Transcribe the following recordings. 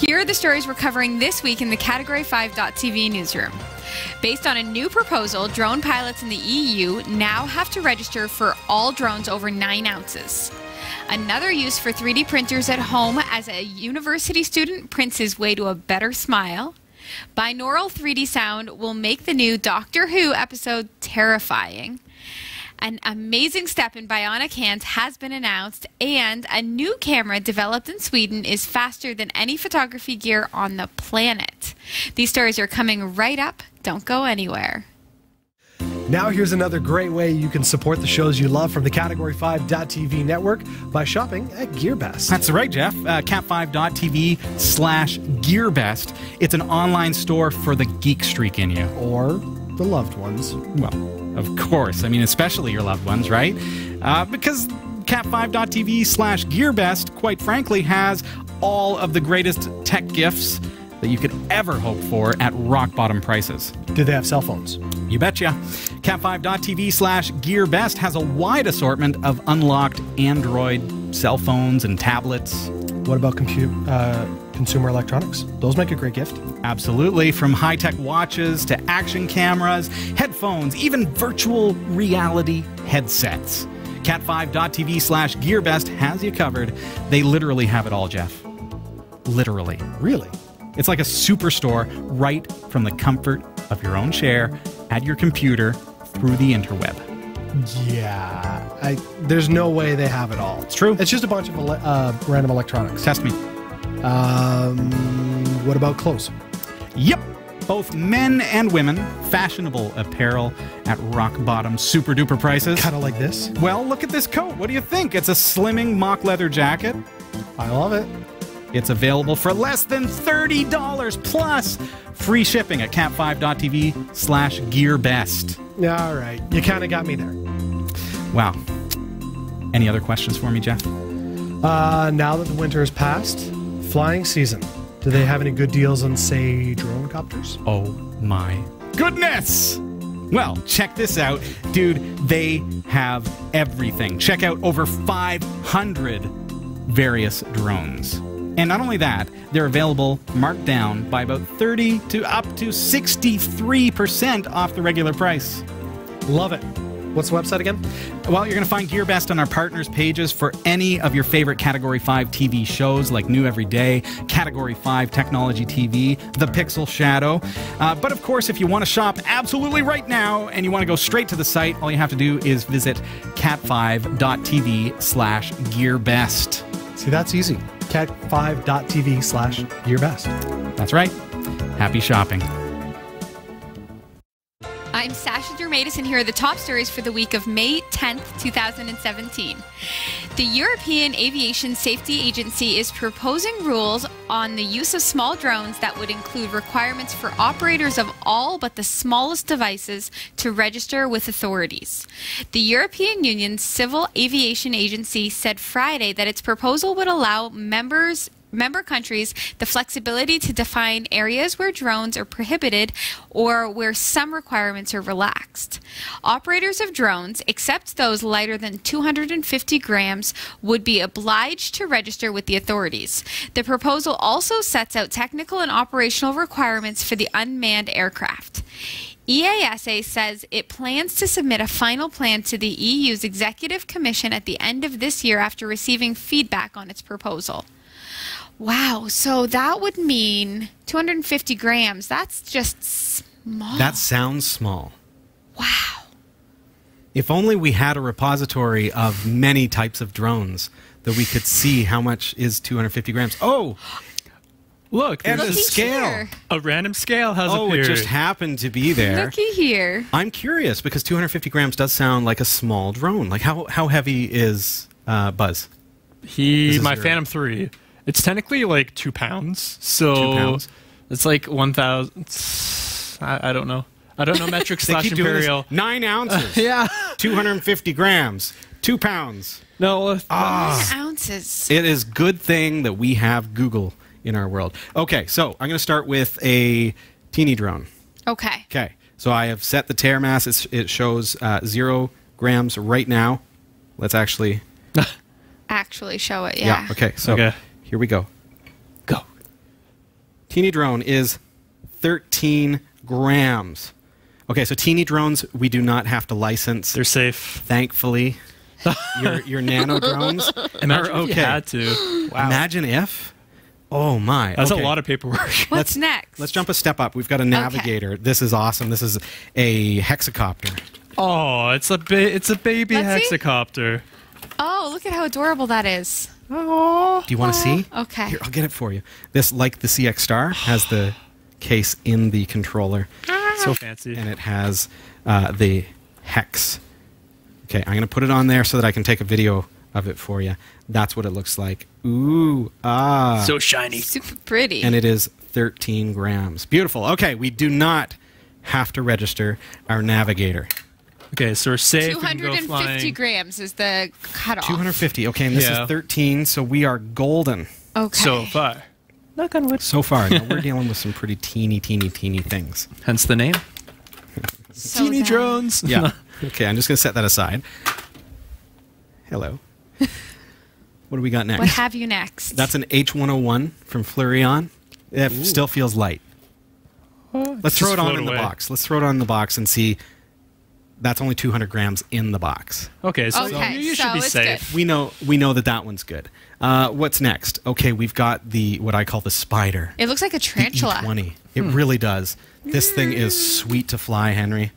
Here are the stories we're covering this week in the Category 5.tv newsroom. Based on a new proposal, drone pilots in the EU now have to register for all drones over 9 ounces. Another use for 3D printers at home as a university student prints his way to a better smile. Binaural 3D sound will make the new Doctor Who episode terrifying. An amazing step in bionic hands has been announced, and a new camera developed in Sweden is faster than any photography gear on the planet. These stories are coming right up. Don't go anywhere. Now here's another great way you can support the shows you love from the Category 5.tv network by shopping at GearBest. That's right, Jeff. cat5.tv/GearBest. It's an online store for the geek streak in you. Or the loved ones. Well, of course. I mean, especially your loved ones, right? Because cat5.tv/GearBest, quite frankly, has all of the greatest tech gifts that you could ever hope for at rock-bottom prices. Do they have cell phones? You betcha. Cat5.tv/GearBest has a wide assortment of unlocked Android cell phones and tablets. What about consumer electronics? Those make a great gift. Absolutely. From high-tech watches to action cameras, headphones, even virtual reality headsets. Cat5.tv/GearBest has you covered. They literally have it all, Jeff. Literally. Really? It's like a superstore right from the comfort of your own chair at your computer through the interweb. Yeah. There's no way they have it all. It's true. It's just a bunch of random electronics. Test me. What about clothes? Yep. Both men and women, fashionable apparel at rock-bottom super-duper prices. Kind of like this? Well, look at this coat. What do you think? It's a slimming mock leather jacket. I love it. It's available for less than $30 plus free shipping at cat5.tv/GearBest. All right. You kind of got me there. Wow. Any other questions for me, Jeff? Now that the winter has passed, flying season. Do they have any good deals on, say, drone copters? Oh my goodness! Well, check this out. Dude, they have everything. Check out over 500 various drones. And not only that, they're available marked down by about 30 to up to 63% off the regular price. Love it. What's the website again? Well, you're going to find GearBest on our partners pages for any of your favorite Category 5 TV shows like New Every Day, Category 5 Technology TV, The Pixel Shadow. But of course, if you want to shop absolutely right now and you want to go straight to the site, all you have to do is visit cat5.tv/GearBest. See, that's easy. cat5.tv/GearBest. That's right. Happy shopping. I'm Sasha Dermatis, and here are the top stories for the week of May 10th, 2017. The European Aviation Safety Agency is proposing rules on the use of small drones that would include requirements for operators of all but the smallest devices to register with authorities. The European Union's Civil Aviation Agency said Friday that its proposal would allow member countries the flexibility to define areas where drones are prohibited or where some requirements are relaxed. Operators of drones, except those lighter than 250 grams, would be obliged to register with the authorities. The proposal also sets out technical and operational requirements for the unmanned aircraft. EASA says it plans to submit a final plan to the EU's Executive Commission at the end of this year after receiving feedback on its proposal. Wow, so that would mean 250 grams. That's just small. That sounds small. Wow. If only we had a repository of many types of drones that we could see how much is 250 grams. Oh, look, and there's a scale. A random scale has appeared. appeared. It just happened to be there. Looky here. I'm curious because 250 grams does sound like a small drone. Like how heavy is Buzz? My Phantom 3. It's technically like 2 pounds. So 2 pounds? It's like 1,000. I don't know. I don't know metric slash imperial. 9 ounces. Yeah. 250 grams. 2 pounds. No. 9 ounces. It is good thing that we have Google in our world. Okay, so I'm going to start with a teeny drone. Okay. Okay, so I have set the tare mass. It shows 0 grams right now. Let's actually show it, yeah. Okay, so here we go. Go. Teeny drone is 13 grams. Okay, so teeny drones we do not have to license. They're safe. Thankfully. your nano drones Imagine are if okay. you had to. Wow. Imagine if. Oh my. That's okay. a lot of paperwork. What's next? Let's jump a step up. We've got a navigator. This is awesome. This is a hexacopter. Oh, it's a baby Let's see. hexacopter. Oh, look at how adorable that is. Oh. Do you want to see? Okay. Here, I'll get it for you. This, like the CX Star, has the case in the controller. So fancy. And it has the hex. Okay, I'm going to put it on there so that I can take a video of it for you. That's what it looks like. Ooh, ah. So shiny. Super pretty. And it is 13 grams. Beautiful. Okay, we do not have to register our navigator. Okay, so we're safe. We can go 250 flying. grams is the cutoff. 250. Okay, and this Yeah. is 13, so we are golden. Okay. So far. Knock on wood. So far. Now we're dealing with some pretty teeny things. Hence the name. So Teeny then- drones. Yeah. Okay, I'm just going to set that aside. Hello. What do we got next? What have you next? That's an H101 from Fleurion. It still feels light. Let's throw it on in the box. Let's throw it on in the box and see. That's only 200 grams in the box. Okay, so Okay, you should so be it's safe. We know that one's good. What's next? Okay, we've got what I call the Spider. It looks like a The tarantula. E20. It really does. This thing is sweet to fly, Henry.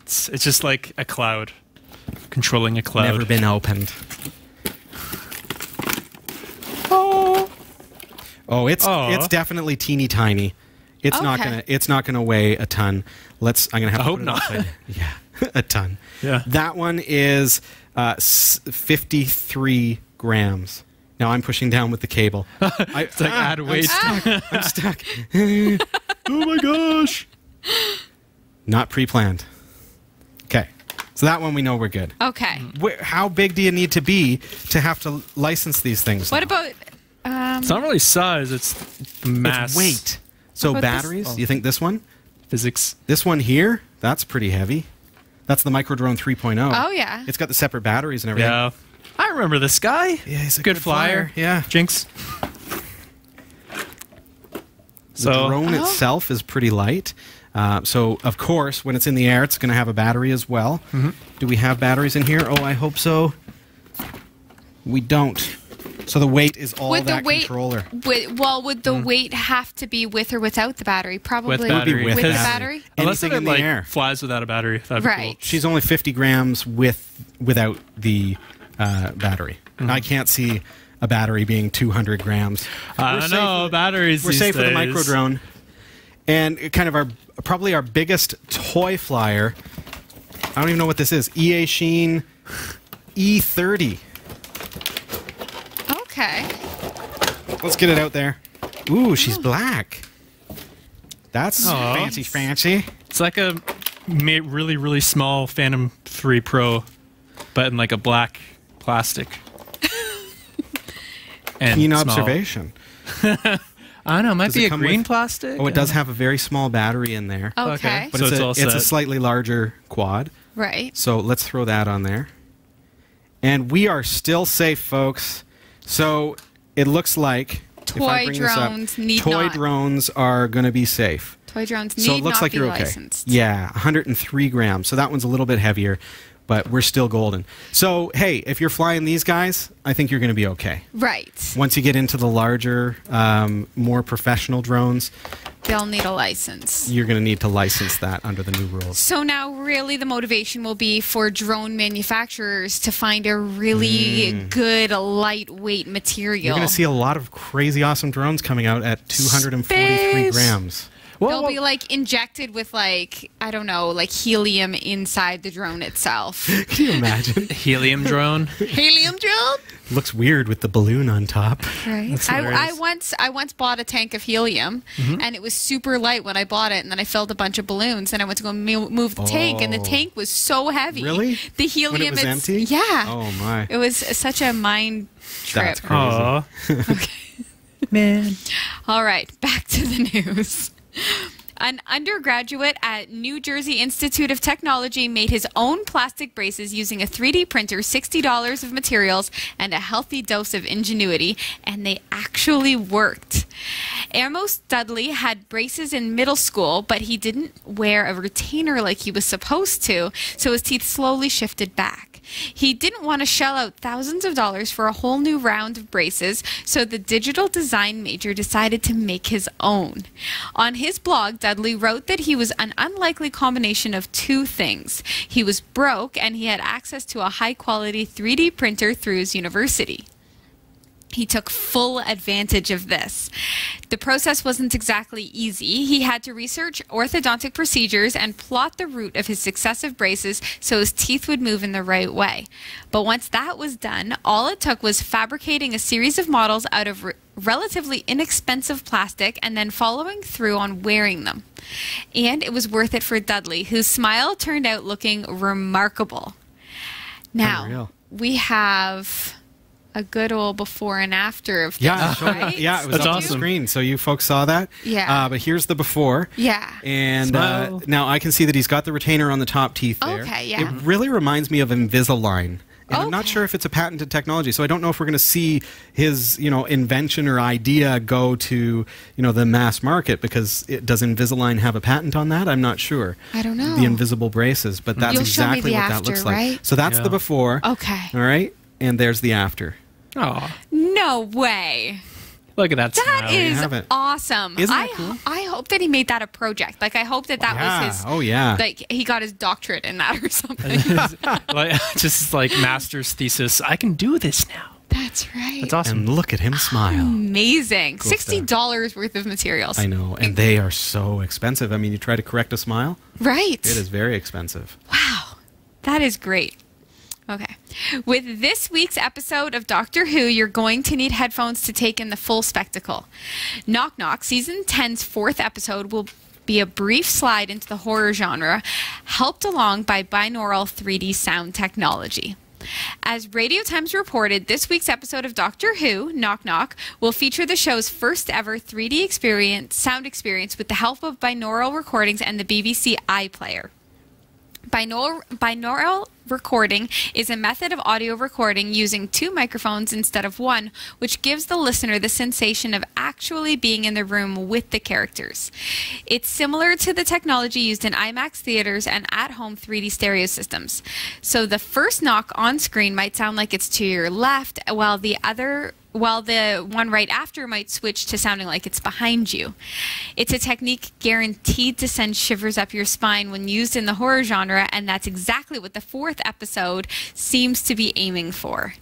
It's just like a cloud. Controlling a cloud. Never been opened. Oh, it's definitely teeny tiny. It's not gonna weigh a ton. I'm gonna have to hope put it not. outside. Yeah, a ton. Yeah. That one is 53 grams. Now I'm pushing down with the cable. It's like add weight. I'm stuck. Oh my gosh. Not pre-planned. Okay. So that one we know we're good. Okay. How big do you need to be to have to license these things? What now? about It's not really size, it's mass. It's weight. So What about this? batteries, you think this one? Physics. This one here, that's pretty heavy. That's the Microdrone 3.0. Oh, yeah. It's got the separate batteries and everything. Yeah. I remember this guy. Yeah, he's a good flyer. Yeah. Jinx. The drone itself is pretty light. So, of course, when it's in the air, it's going to have a battery as well. Mm-hmm. Do we have batteries in here? Oh, I hope so. We don't. So the weight is all that controller. Would the weight have to be with or without the battery? Probably With battery. with the Because- battery. Unless Anything it in the like air. flies without a battery. That'd be Right. cool. She's only 50 grams without the battery. Mm-hmm. I can't see a battery being 200 grams. I don't know. Batteries. We're these safe with the days. Microdrone. And kind of probably our biggest toy flyer. I don't even know what this is. EA Sheen E30. Okay. Let's get it out there. Ooh, she's black. That's fancy. It's like a really, really small Phantom 3 Pro, but in like a black plastic. And Keen small. observation. I don't know. It might Does be it a come green with- plastic. Oh, it does have a very small battery in there. Okay. But So it's it's all it's a set. slightly larger quad. Right. So let's throw that on there. And we are still safe, folks. So it looks like if I Toy bring this up, drones need toy not. drones are going to be safe. Toy drones need So it looks not like be you're okay. licensed. Yeah, 103 grams. So that one's a little bit heavier, but we're still golden. So hey, if you're flying these guys, I think you're going to be okay. Right. Once you get into the larger, more professional drones, They'll need a license. you're going to need to license that under the new rules. So now really the motivation will be for drone manufacturers to find a really good lightweight material. You're going to see a lot of crazy awesome drones coming out at 243 Space. grams. They'll be like injected with like, I don't know, like helium inside the drone itself. Can you imagine? Helium drone. Helium drone? Looks weird with the balloon on top. Right. That's I hilarious. once bought a tank of helium, and it was super light when I bought it, and then I filled a bunch of balloons, and I went to go move the tank, and the tank was so heavy. Really? The helium. When it was empty? Yeah. Oh my. It was such a mind trip. That's crazy. Aw. Okay. Man. All right, back to the news. An undergraduate at New Jersey Institute of Technology made his own plastic braces using a 3D printer, $60 of materials, and a healthy dose of ingenuity, and they actually worked. Amos Dudley had braces in middle school, but he didn't wear a retainer like he was supposed to, so his teeth slowly shifted back. He didn't want to shell out thousands of dollars for a whole new round of braces, so the digital design major decided to make his own. On his blog, Dudley wrote that he was an unlikely combination of two things. He was broke, and he had access to a high-quality 3D printer through his university. He took full advantage of this. The process wasn't exactly easy. He had to research orthodontic procedures and plot the route of his successive braces so his teeth would move in the right way. But once that was done, all it took was fabricating a series of models out of relatively inexpensive plastic and then following through on wearing them. And it was worth it for Dudley, whose smile turned out looking remarkable. Now, we have a good old before and after of this, right? Yeah, it was up on the screen, so you folks saw that. Yeah. But here's the before. Yeah. And now I can see that he's got the retainer on the top teeth there. Okay, yeah. It really reminds me of Invisalign. And I'm not sure if it's a patented technology, so I don't know if we're going to see his, invention or idea go to, the mass market, because does Invisalign have a patent on that? I'm not sure. I don't know. The invisible braces, but that's You'll show me exactly the what after, that looks like. right? So that's the before. Okay. All right? And there's the after. Oh, No way. look at that That smile. is have it. awesome. Isn't that cool? I hope that he made that a project. Like, I hope that was his... Oh, yeah. Like, he got his doctorate in that or something. Just like master's thesis. I can do this now. That's right. That's awesome. And look at him smile. Amazing. Cool $60 worth of materials. I know. And they are so expensive. I mean, you try to correct a smile, Right. it is very expensive. Wow. That is great. Okay. With this week's episode of Doctor Who, you're going to need headphones to take in the full spectacle. Knock Knock, Season 10's 4th episode, will be a brief slide into the horror genre, helped along by binaural 3D sound technology. As Radio Times reported, this week's episode of Doctor Who, Knock Knock, will feature the show's first ever 3D sound experience with the help of binaural recordings and the BBC iPlayer. Binaural recording is a method of audio recording using 2 microphones instead of 1, which gives the listener the sensation of actually being in the room with the characters. It's similar to the technology used in IMAX theaters and at-home 3D stereo systems. So the first knock on screen might sound like it's to your left, while the one right after might switch to sounding like it's behind you. It's a technique guaranteed to send shivers up your spine when used in the horror genre, and that's exactly what the 4th episode seems to be aiming for.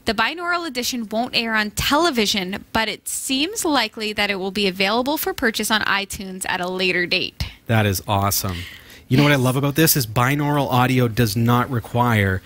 The binaural edition won't air on television, but it seems likely that it will be available for purchase on iTunes at a later date. That is awesome. You know what I love about this is binaural audio does not require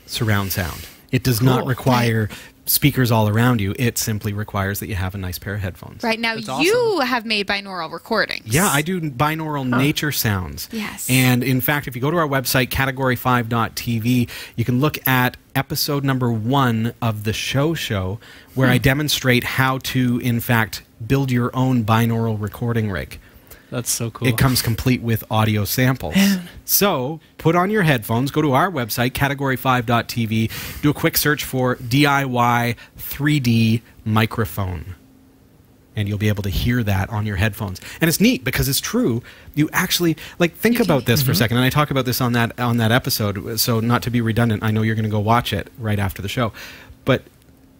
surround sound. It does not require speakers all around you. It simply requires that you have a nice pair of headphones. Right, now That's you awesome. have made binaural recordings. Yeah, I do binaural nature sounds. Yes. And in fact, if you go to our website, category5.tv, you can look at episode number 1 of the show, where I demonstrate how to, in fact, build your own binaural recording rig. That's so cool. It comes complete with audio samples. So put on your headphones, go to our website, category5.tv, do a quick search for DIY 3D microphone. And you'll be able to hear that on your headphones. And it's neat because it's true. You actually, think about this for a second. And I talk about this on that episode. So not to be redundant, I know you're going to go watch it right after the show. But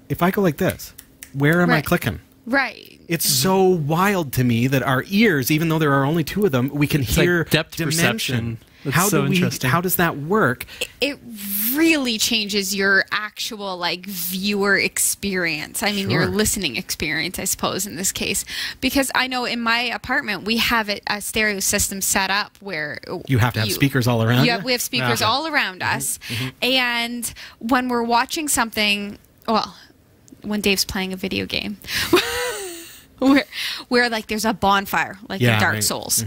if I go like this, where am I clicking? Right. It's so wild to me that our ears, even though there are only 2 of them, we can hear like depth dimension. perception. That's so interesting. How does that work? It really changes your actual viewer experience. I mean, your listening experience, I suppose, in this case, because I know in my apartment we have a stereo system set up where You have to have speakers all around. Yeah, we have speakers all around us, and when we're watching something, when Dave's playing a video game. Where there's a bonfire, in Dark Souls,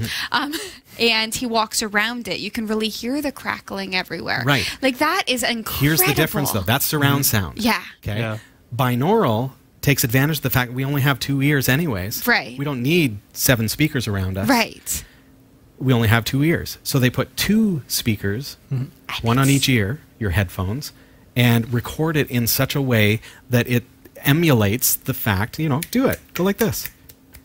and he walks around it, you can really hear the crackling everywhere. Right. That is incredible. Here's the difference, though. That's surround sound. Yeah. Okay. Yeah. Binaural takes advantage of the fact that we only have 2 ears anyways. Right. We don't need 7 speakers around us. Right. we only have 2 ears. So they put 2 speakers, one on each ear, your headphones, and record it in such a way that it emulates the fact, do it. Go like this.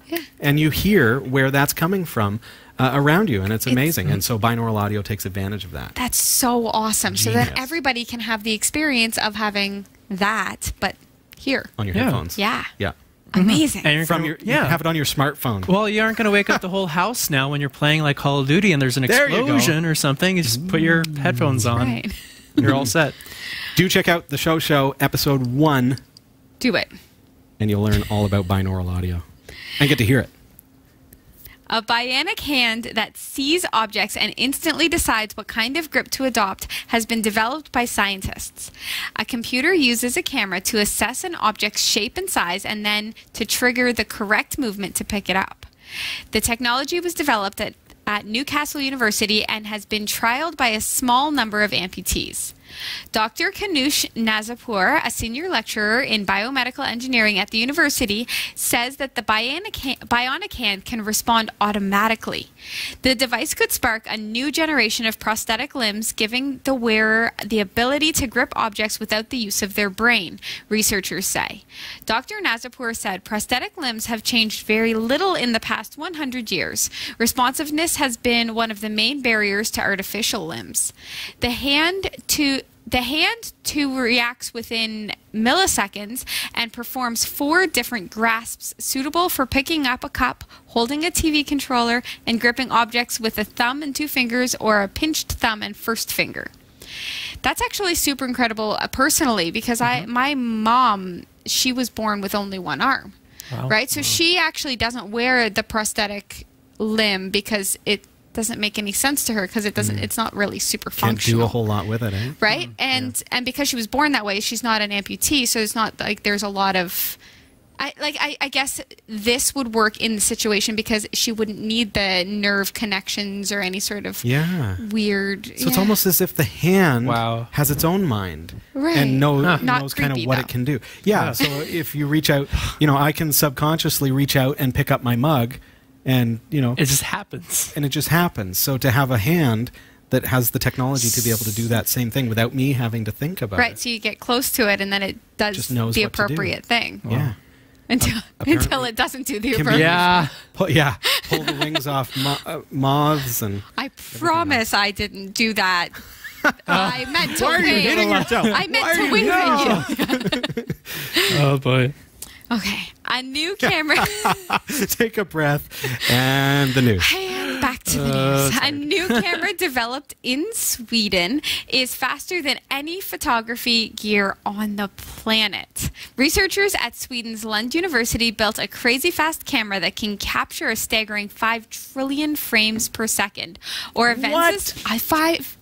Yeah. And you hear where that's coming from around you, and it's amazing. And so binaural audio takes advantage of that. That's so awesome. Genius. So that everybody can have the experience of having that, but here. On your headphones. Yeah. Yeah. Amazing. And You can have it on your smartphone. Well, you aren't going to wake up the whole house now when you're playing like Call of Duty and there's an There you go. explosion or something. You just put your headphones on. Right. You're all set. Do check out the show episode 1, Do it. and you'll learn all about binaural audio and get to hear it. A bionic hand that sees objects and instantly decides what kind of grip to adopt has been developed by scientists. A computer uses a camera to assess an object's shape and size and then to trigger the correct movement to pick it up. The technology was developed at Newcastle University and has been trialed by a small number of amputees. Dr. Kanush Nazapur, a senior lecturer in biomedical engineering at the university, says that the bionic hand can respond automatically. The device could spark a new generation of prosthetic limbs, giving the wearer the ability to grip objects without the use of their brain, researchers say. Dr. Nazapur said prosthetic limbs have changed very little in the past 100 years. Responsiveness has been one of the main barriers to artificial limbs. The hand reacts within milliseconds and performs 4 different grasps suitable for picking up a cup, holding a TV controller, and gripping objects with a thumb and 2 fingers or a pinched thumb and first finger. That's actually super incredible personally because my mom, she was born with only 1 arm, right? So she actually doesn't wear the prosthetic limb because it doesn't make any sense to her because it's not really super functional. Can't do a whole lot with it, eh? Right? And because she was born that way, she's not an amputee, so it's not like there's a lot of I guess this would work in the situation because she wouldn't need the nerve connections or any sort of weird. So it's almost as if the hand has its own mind and knows kind of what it can do. Yeah. So if you reach out, I can subconsciously reach out and pick up my mug. And, it just happens. And it just happens. So to have a hand that has the technology to be able to do that same thing without me having to think about it. Right, so you get close to it and then it does the appropriate thing. Yeah. Until it doesn't do the appropriate thing. Yeah. Pull the wings off moths and... I promise I didn't do that. I meant to wave. I meant to wave at you. Oh, boy. Okay, a new camera. Take a breath. And the news. And back to the news. A new camera developed in Sweden is faster than any photography gear on the planet. Researchers at Sweden's Lund University built a crazy fast camera that can capture a staggering 5 trillion frames per second. Or events as 5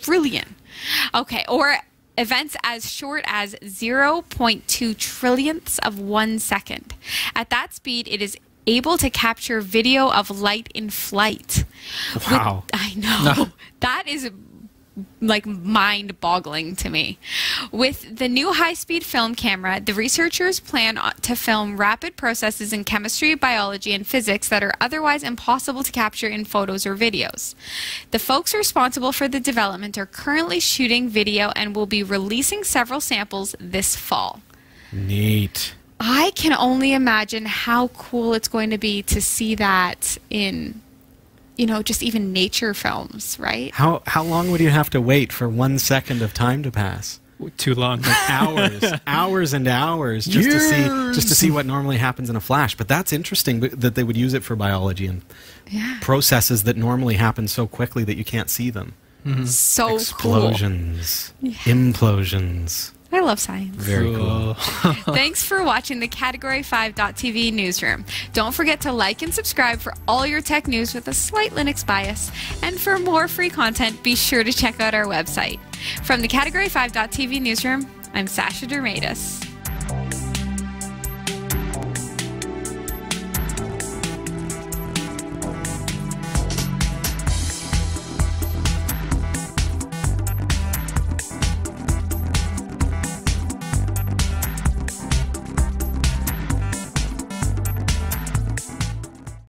trillion. Okay, or events as short as 0.2 trillionths of 1 second. At that speed, it is able to capture video of light in flight. Wow. I know. That is like mind-boggling to me. With the new high-speed film camera, the researchers plan to film rapid processes in chemistry, biology, and physics that are otherwise impossible to capture in photos or videos. The folks responsible for the development are currently shooting video and will be releasing several samples this fall. Neat. I can only imagine how cool it's going to be to see that in, just even nature films, right? How long would you have to wait for 1 second of time to pass? Too long. Like hours and hours just to see what normally happens in a flash. But that's interesting that they would use it for biology and processes that normally happen so quickly that you can't see them. Mm-hmm. So explosions, implosions. I love science. Very cool. Thanks for watching the Category5.tv newsroom. Don't forget to like and subscribe for all your tech news with a slight Linux bias. And for more free content, be sure to check out our website. From the Category5.tv newsroom, I'm Sasha Dermatis.